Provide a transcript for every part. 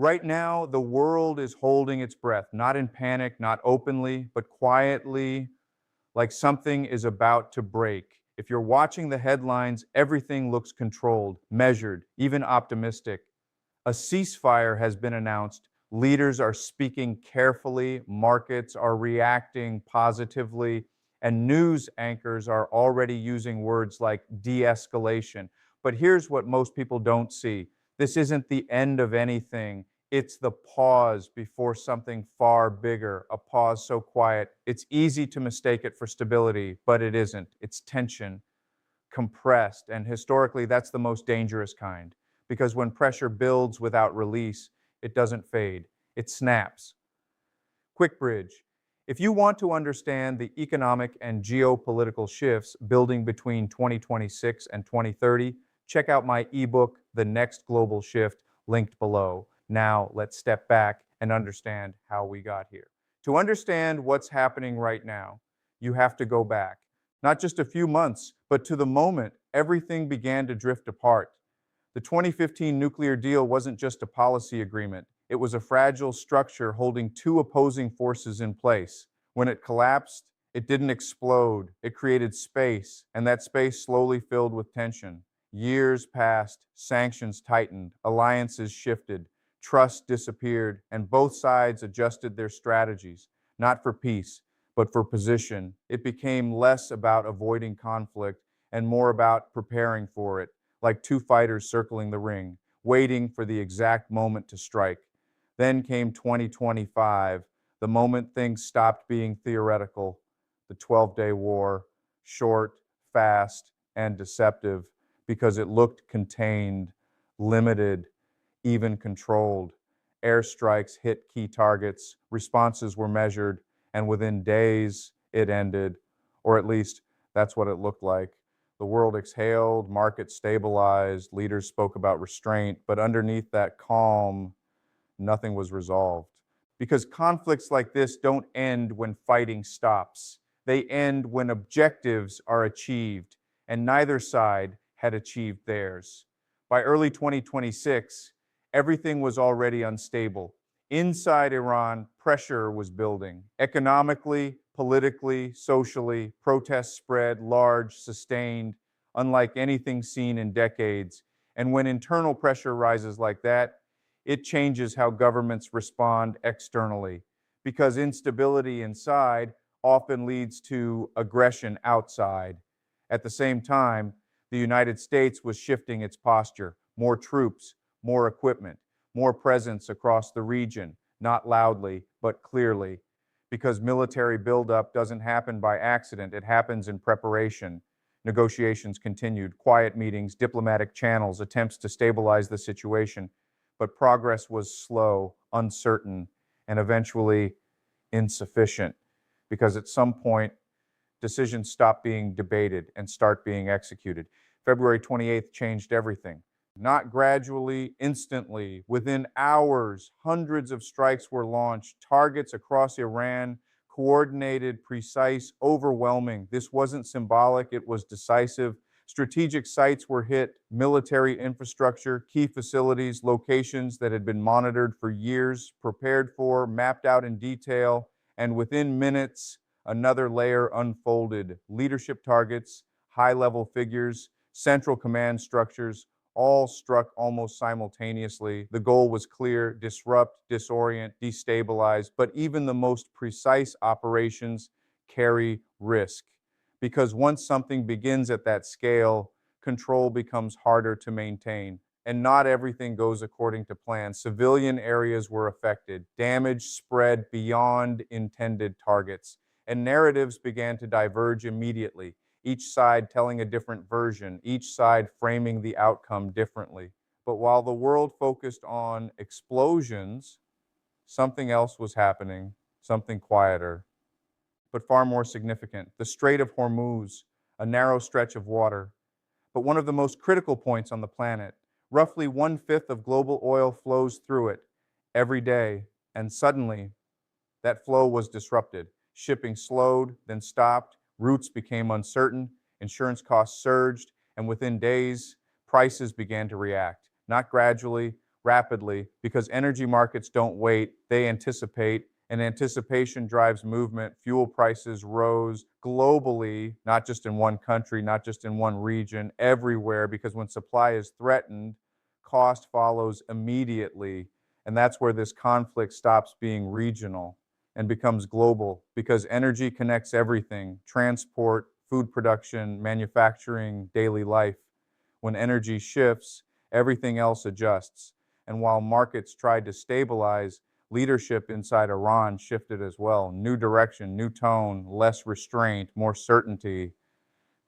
Right now, the world is holding its breath, not in panic, not openly, but quietly, like something is about to break. If you're watching the headlines, everything looks controlled, measured, even optimistic. A ceasefire has been announced. Leaders are speaking carefully, markets are reacting positively, and news anchors are already using words like de escalation. But here's what most people don't see: this isn't the end of anything. It's the pause before something far bigger, a pause so quiet. It's easy to mistake it for stability, but it isn't. It's tension, compressed, and historically, that's the most dangerous kind. Because when pressure builds without release, it doesn't fade, it snaps. Quick bridge. If you want to understand the economic and geopolitical shifts building between 2026 and 2030, check out my ebook, The Next Global Shift, linked below. Now, let's step back and understand how we got here. To understand what's happening right now, you have to go back, not just a few months, but to the moment everything began to drift apart. The 2015 nuclear deal wasn't just a policy agreement. It was a fragile structure holding two opposing forces in place. When it collapsed, it didn't explode. It created space, and that space slowly filled with tension. Years passed, sanctions tightened, alliances shifted, trust disappeared, and both sides adjusted their strategies, not for peace, but for position. It became less about avoiding conflict and more about preparing for it, like two fighters circling the ring, waiting for the exact moment to strike. Then came 2025, the moment things stopped being theoretical, the 12-day war, short, fast, and deceptive, because it looked contained, limited, even controlled. Airstrikes hit key targets, responses were measured, and within days it ended, or at least that's what it looked like. The world exhaled, markets stabilized, leaders spoke about restraint, but underneath that calm, nothing was resolved. Because conflicts like this don't end when fighting stops. They end when objectives are achieved, and neither side had achieved theirs. By early 2026, everything was already unstable. Inside Iran, pressure was building. Economically, politically, socially, protests spread, large, sustained, unlike anything seen in decades. And when internal pressure rises like that, it changes how governments respond externally, because instability inside often leads to aggression outside. At the same time, the United States was shifting its posture: more troops, more equipment, more presence across the region, not loudly, but clearly. Because military buildup doesn't happen by accident, it happens in preparation. Negotiations continued, quiet meetings, diplomatic channels, attempts to stabilize the situation. But progress was slow, uncertain, and eventually insufficient, because at some point, decisions stop being debated and start being executed. February 28th changed everything. Not gradually, instantly. Within hours, hundreds of strikes were launched, targets across Iran, coordinated, precise, overwhelming. This wasn't symbolic, it was decisive. Strategic sites were hit, military infrastructure, key facilities, locations that had been monitored for years, prepared for, mapped out in detail, and within minutes, another layer unfolded. Leadership targets, high-level figures, central command structures, all struck almost simultaneously. The goal was clear: disrupt, disorient, destabilize. But even the most precise operations carry risk, because once something begins at that scale, control becomes harder to maintain. And not everything goes according to plan. Civilian areas were affected. Damage spread beyond intended targets. And narratives began to diverge immediately, each side telling a different version, each side framing the outcome differently. But while the world focused on explosions, something else was happening, something quieter, but far more significant: the Strait of Hormuz, a narrow stretch of water, but one of the most critical points on the planet. Roughly 1/5 of global oil flows through it every day, and suddenly that flow was disrupted. Shipping slowed, then stopped, routes became uncertain, insurance costs surged, and within days, prices began to react. Not gradually, rapidly because energy markets don't wait, they anticipate, and anticipation drives movement. Fuel prices rose globally, not just in one country, not just in one region, everywhere, because when supply is threatened, cost follows immediately. And that's where this conflict stops being regional and becomes global because energy connects everything: transport, food production, manufacturing, daily life. When energy shifts, everything else adjusts. And while markets tried to stabilize, leadership inside Iran shifted as well. New direction, new tone, less restraint, more certainty,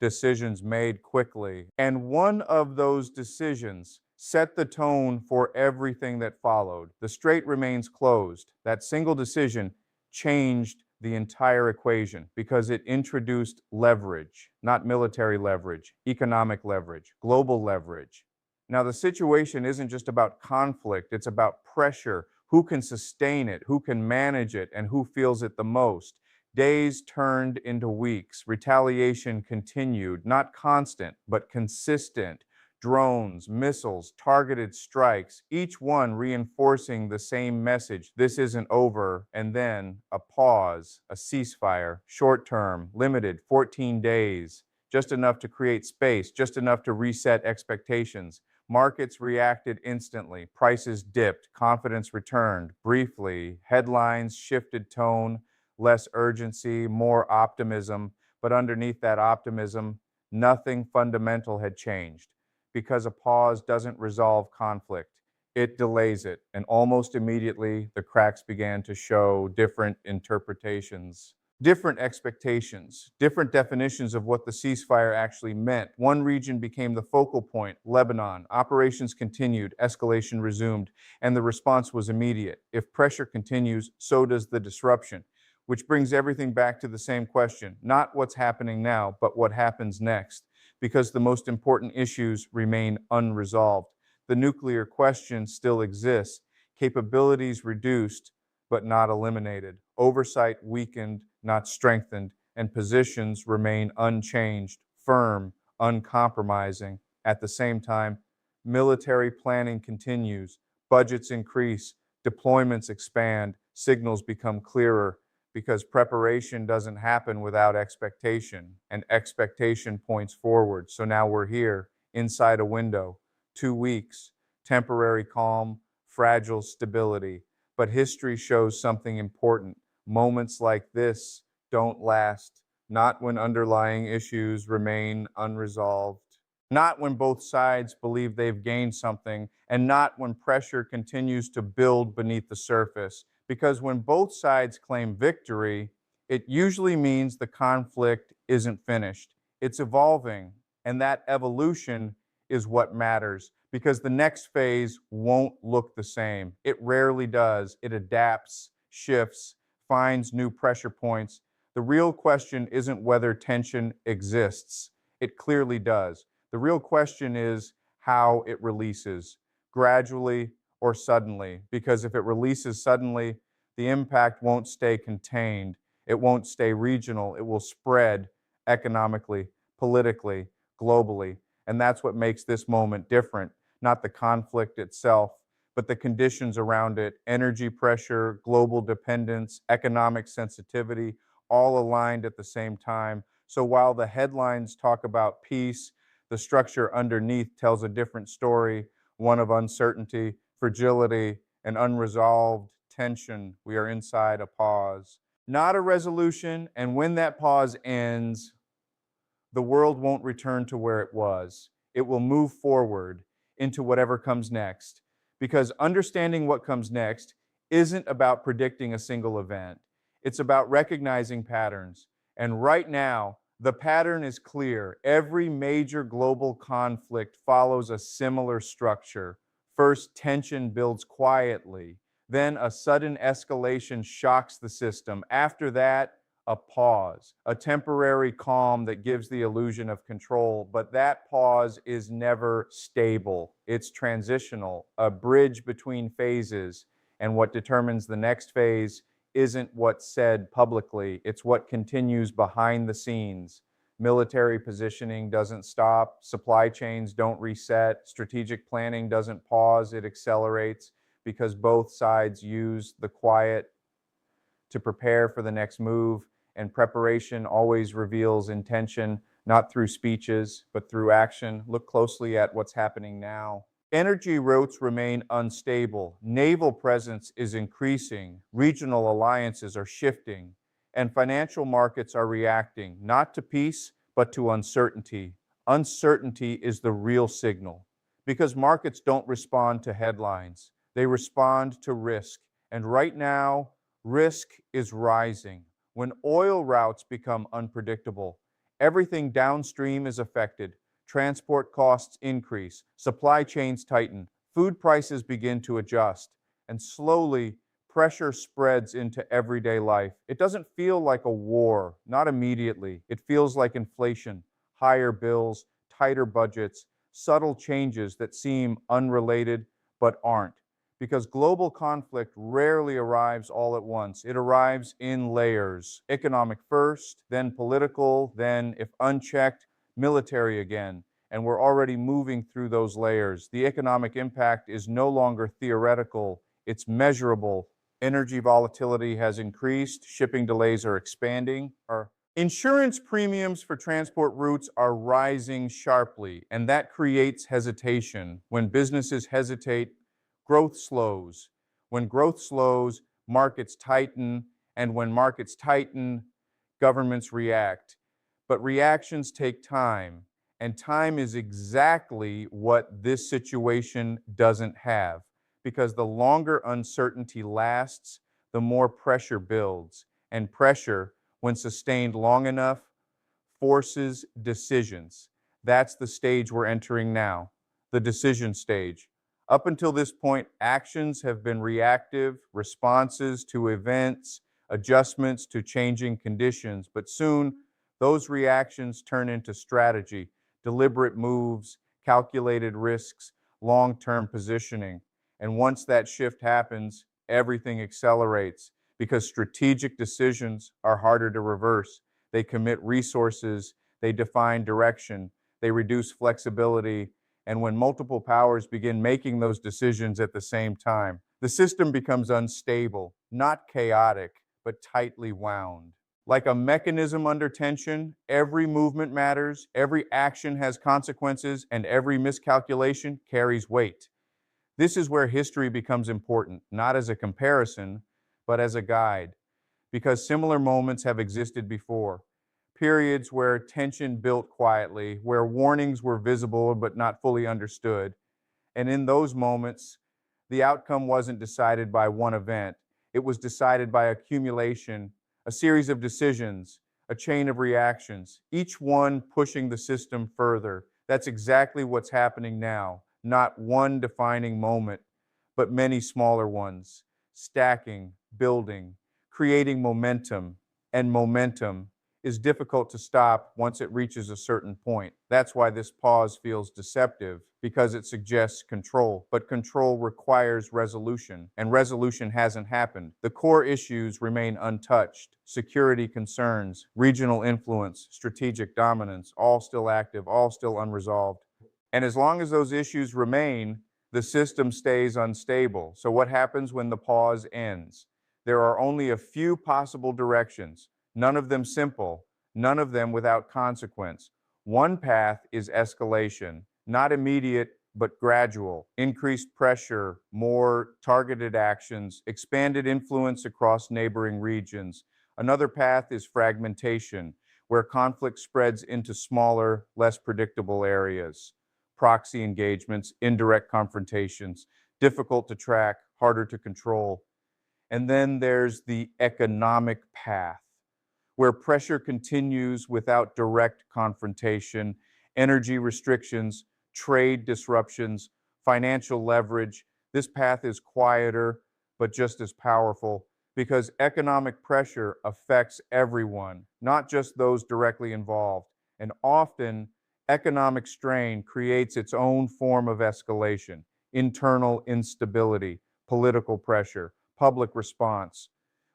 decisions made quickly. And one of those decisions set the tone for everything that followed. The strait remains closed. That single decision changed the entire equation because it introduced leverage, not military leverage, economic leverage, global leverage. Now, the situation isn't just about conflict, it's about pressure. Who can sustain it? Who can manage it? And who feels it the most? Days turned into weeks. Retaliation continued, not constant, but consistent. Drones, missiles, targeted strikes, each one reinforcing the same message: this isn't over. And then a pause, a ceasefire, short term, limited, 14 days, just enough to create space, just enough to reset expectations. Markets reacted instantly. Prices dipped. Confidence returned. Briefly, headlines shifted tone, less urgency, more optimism. But underneath that optimism, nothing fundamental had changed because a pause doesn't resolve conflict. It delays it. And almost immediately, the cracks began to show: different interpretations, different expectations, different definitions of what the ceasefire actually meant. One region became the focal point: Lebanon. Operations continued, escalation resumed, and the response was immediate. If pressure continues, so does the disruption, which brings everything back to the same question: not what's happening now, but what happens next, because the most important issues remain unresolved. The nuclear question still exists, capabilities reduced, but not eliminated, oversight weakened, not strengthened, and positions remain unchanged, firm, uncompromising. At the same time, military planning continues, budgets increase, deployments expand, signals become clearer, because preparation doesn't happen without expectation, and expectation points forward. So now we're here, inside a window, 2 weeks, temporary calm, fragile stability. But history shows something important. Moments like this don't last, not when underlying issues remain unresolved, not when both sides believe they've gained something, and not when pressure continues to build beneath the surface. Because when both sides claim victory, it usually means the conflict isn't finished. It's evolving, and that evolution is what matters, because the next phase won't look the same. It rarely does. It adapts, shifts, finds new pressure points. The real question isn't whether tension exists. It clearly does. The real question is how it releases, gradually or suddenly, because if it releases suddenly, the impact won't stay contained. It won't stay regional. It will spread economically, politically, globally. And that's what makes this moment different, not the conflict itself, but the conditions around it: energy pressure, global dependence, economic sensitivity, all aligned at the same time. So while the headlines talk about peace, the structure underneath tells a different story, one of uncertainty, fragility, and unresolved tension. We are inside a pause, not a resolution. And when that pause ends, the world won't return to where it was. It will move forward into whatever comes next. Because understanding what comes next isn't about predicting a single event. It's about recognizing patterns. And right now, the pattern is clear. Every major global conflict follows a similar structure. First, tension builds quietly. Then a sudden escalation shocks the system. After that, a pause, a temporary calm that gives the illusion of control. But that pause is never stable. It's transitional, a bridge between phases. And what determines the next phase isn't what's said publicly, it's what continues behind the scenes. Military positioning doesn't stop. Supply chains don't reset. Strategic planning doesn't pause. It accelerates because both sides use the quiet to prepare for the next move. And preparation always reveals intention, not through speeches, but through action. Look closely at what's happening now. Energy routes remain unstable. Naval presence is increasing. Regional alliances are shifting. And financial markets are reacting, not to peace, but to uncertainty. Uncertainty is the real signal because markets don't respond to headlines, they respond to risk. And right now, risk is rising. When oil routes become unpredictable, everything downstream is affected. Transport costs increase, supply chains tighten, food prices begin to adjust, and slowly pressure spreads into everyday life. It doesn't feel like a war, not immediately. It feels like inflation, higher bills, tighter budgets, subtle changes that seem unrelated but aren't. Because global conflict rarely arrives all at once. It arrives in layers. Economic first, then political, then, if unchecked, military again. And we're already moving through those layers. The economic impact is no longer theoretical, it's measurable. Energy volatility has increased, shipping delays are expanding. Our insurance premiums for transport routes are rising sharply, and that creates hesitation. When businesses hesitate, growth slows. When growth slows, markets tighten, and when markets tighten, governments react. But reactions take time, and time is exactly what this situation doesn't have, because the longer uncertainty lasts, the more pressure builds, and pressure, when sustained long enough, forces decisions. That's the stage we're entering now, the decision stage. Up until this point, actions have been reactive, responses to events, adjustments to changing conditions, but soon those reactions turn into strategy, deliberate moves, calculated risks, long-term positioning. And once that shift happens, everything accelerates because strategic decisions are harder to reverse. They commit resources, they define direction, they reduce flexibility, and when multiple powers begin making those decisions at the same time, the system becomes unstable, not chaotic, but tightly wound. Like a mechanism under tension, every movement matters, every action has consequences, and every miscalculation carries weight. This is where history becomes important, not as a comparison, but as a guide, because similar moments have existed before. Periods where tension built quietly, where warnings were visible but not fully understood. And in those moments, the outcome wasn't decided by one event. It was decided by accumulation, a series of decisions, a chain of reactions, each one pushing the system further. That's exactly what's happening now. Not one defining moment, but many smaller ones, stacking, building, creating momentum. And momentum is difficult to stop once it reaches a certain point. That's why this pause feels deceptive, because it suggests control. But control requires resolution, and resolution hasn't happened. The core issues remain untouched. Security concerns, regional influence, strategic dominance, all still active, all still unresolved. And as long as those issues remain, the system stays unstable. So what happens when the pause ends? There are only a few possible directions, none of them simple, none of them without consequence. One path is escalation, not immediate, but gradual. Increased pressure, more targeted actions, expanded influence across neighboring regions. Another path is fragmentation, where conflict spreads into smaller, less predictable areas. Proxy engagements, indirect confrontations, difficult to track, harder to control. And then there's the economic path, where pressure continues without direct confrontation, energy restrictions, trade disruptions, financial leverage. This path is quieter, but just as powerful, because economic pressure affects everyone, not just those directly involved. And often, economic strain creates its own form of escalation, internal instability, political pressure, public response,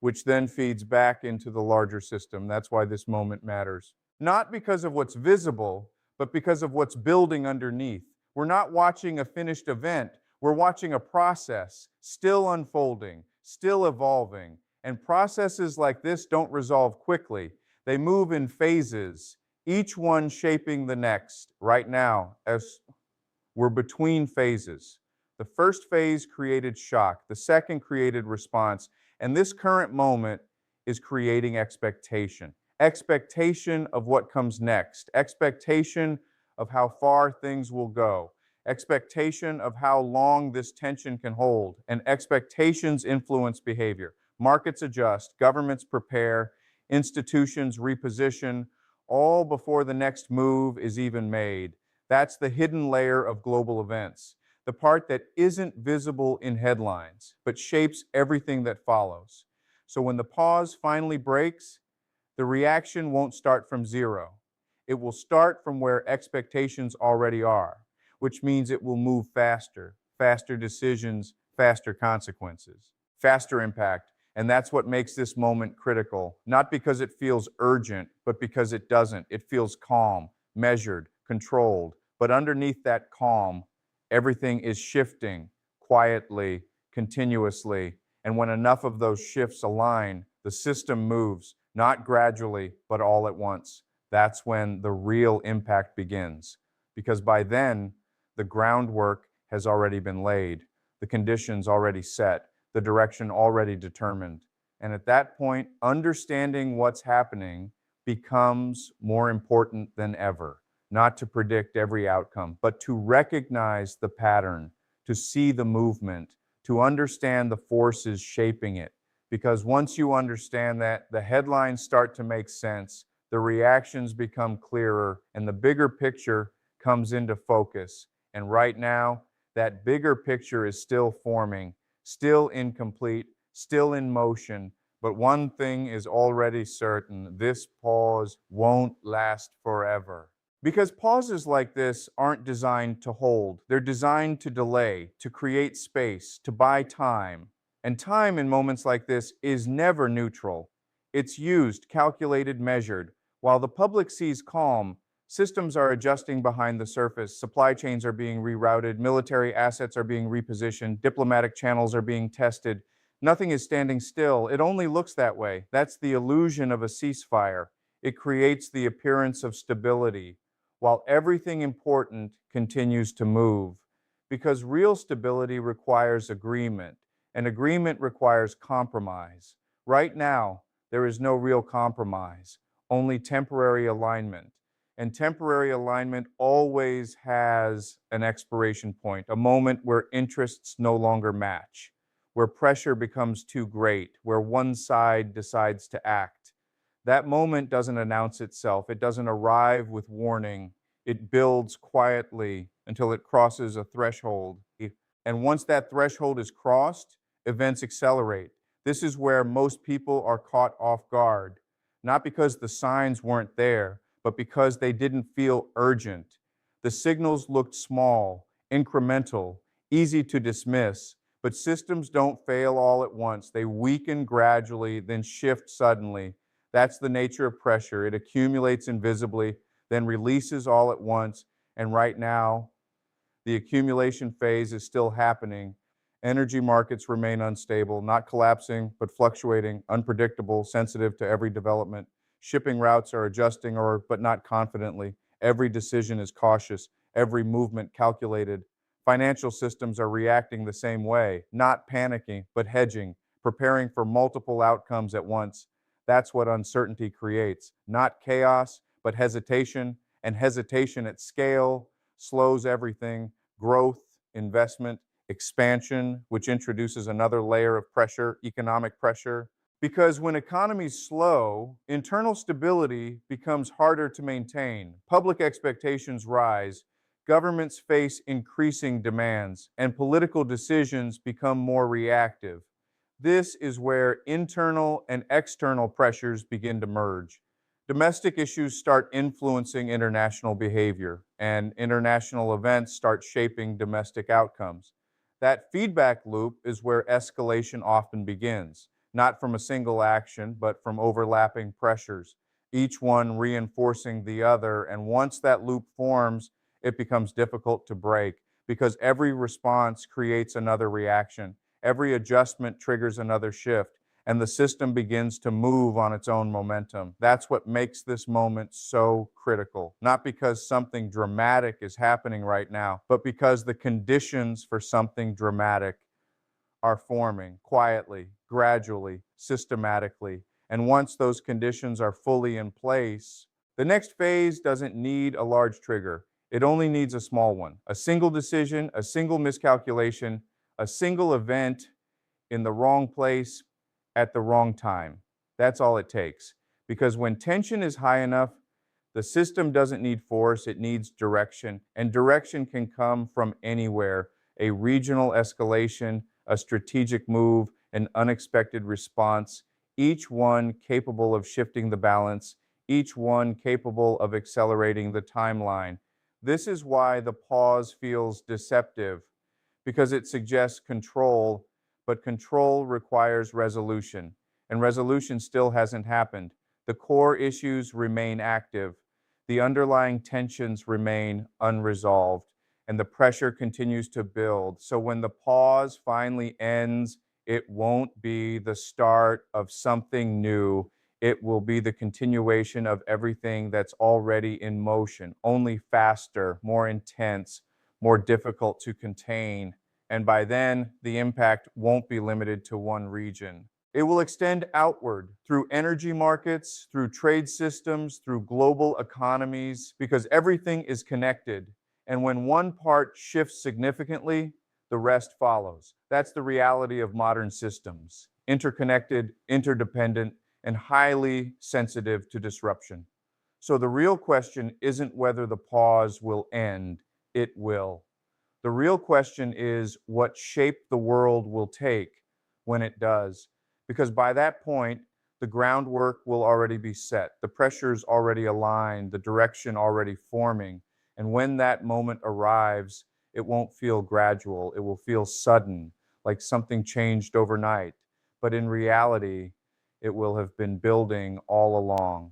which then feeds back into the larger system. That's why this moment matters. not because of what's visible, but because of what's building underneath. We're not watching a finished event, we're watching a process still unfolding, still evolving. And processes like this don't resolve quickly, they move in phases, each one shaping the next. Right now, as we're between phases. The first phase created shock, the second created response, and this current moment is creating expectation. Expectation of what comes next, expectation of how far things will go, expectation of how long this tension can hold, and expectations influence behavior. Markets adjust, governments prepare, institutions reposition, all before the next move is even made. That's the hidden layer of global events, the part that isn't visible in headlines, but shapes everything that follows. So when the pause finally breaks, the reaction won't start from zero. It will start from where expectations already are, which means it will move faster, faster decisions, faster consequences, faster impact. And that's what makes this moment critical, not because it feels urgent, but because it doesn't. It feels calm, measured, controlled. But underneath that calm, everything is shifting quietly, continuously. And when enough of those shifts align, the system moves, not gradually, but all at once. That's when the real impact begins. Because by then, the groundwork has already been laid, the conditions already set, the direction already determined. And at that point, understanding what's happening becomes more important than ever. Not to predict every outcome, but to recognize the pattern, to see the movement, to understand the forces shaping it. Because once you understand that, the headlines start to make sense, the reactions become clearer, and the bigger picture comes into focus. And right now, that bigger picture is still forming, still incomplete, still in motion. But one thing is already certain: this pause won't last forever. Because pauses like this aren't designed to hold, they're designed to delay, to create space, to buy time. And time in moments like this is never neutral. It's used, calculated, measured. While the public sees calm, systems are adjusting behind the surface, supply chains are being rerouted, military assets are being repositioned, diplomatic channels are being tested. Nothing is standing still. It only looks that way. That's the illusion of a ceasefire. It creates the appearance of stability, while everything important continues to move. Because real stability requires agreement, and agreement requires compromise. Right now, there is no real compromise, only temporary alignment. And temporary alignment always has an expiration point, a moment where interests no longer match, where pressure becomes too great, where one side decides to act. That moment doesn't announce itself. It doesn't arrive with warning. It builds quietly until it crosses a threshold. And once that threshold is crossed, events accelerate. This is where most people are caught off guard, not because the signs weren't there, but because they didn't feel urgent. The signals looked small, incremental, easy to dismiss, but systems don't fail all at once. They weaken gradually, then shift suddenly. That's the nature of pressure. It accumulates invisibly, then releases all at once. And right now, the accumulation phase is still happening. Energy markets remain unstable, not collapsing, but fluctuating, unpredictable, sensitive to every development. Shipping routes are adjusting, but not confidently. Every decision is cautious, every movement calculated. Financial systems are reacting the same way, not panicking, but hedging, preparing for multiple outcomes at once. That's what uncertainty creates, not chaos, but hesitation, and hesitation at scale slows everything: growth, investment, expansion, which introduces another layer of pressure, economic pressure. Because when economies slow, internal stability becomes harder to maintain. Public expectations rise, governments face increasing demands, and political decisions become more reactive. This is where internal and external pressures begin to merge. Domestic issues start influencing international behavior, and international events start shaping domestic outcomes. That feedback loop is where escalation often begins, not from a single action, but from overlapping pressures. each one reinforcing the other. And once that loop forms, it becomes difficult to break because every response creates another reaction. Every adjustment triggers another shift, and the system begins to move on its own momentum. That's what makes this moment so critical. Not because something dramatic is happening right now, but because the conditions for something dramatic are forming quietly, gradually, systematically. And once those conditions are fully in place, the next phase doesn't need a large trigger. It only needs a small one. A single decision, a single miscalculation, a single event in the wrong place at the wrong time. That's all it takes. Because when tension is high enough, the system doesn't need force, it needs direction. And direction can come from anywhere: a regional escalation, a strategic move, an unexpected response, each one capable of shifting the balance, each one capable of accelerating the timeline. This is why the pause feels deceptive, because it suggests control, but control requires resolution, and resolution still hasn't happened. The core issues remain active, the underlying tensions remain unresolved, and the pressure continues to build. So when the pause finally ends, it won't be the start of something new. It will be the continuation of everything that's already in motion, only faster, more intense, more difficult to contain. And by then, the impact won't be limited to one region. It will extend outward through energy markets, through trade systems, through global economies, because everything is connected. And when one part shifts significantly, the rest follows. That's the reality of modern systems: interconnected, interdependent, and highly sensitive to disruption. So the real question isn't whether the pause will end, it will. The real question is what shape the world will take when it does. Because by that point, the groundwork will already be set, the pressure's already aligned, the direction already forming. And when that moment arrives, it won't feel gradual, it will feel sudden, like something changed overnight. But in reality, it will have been building all along.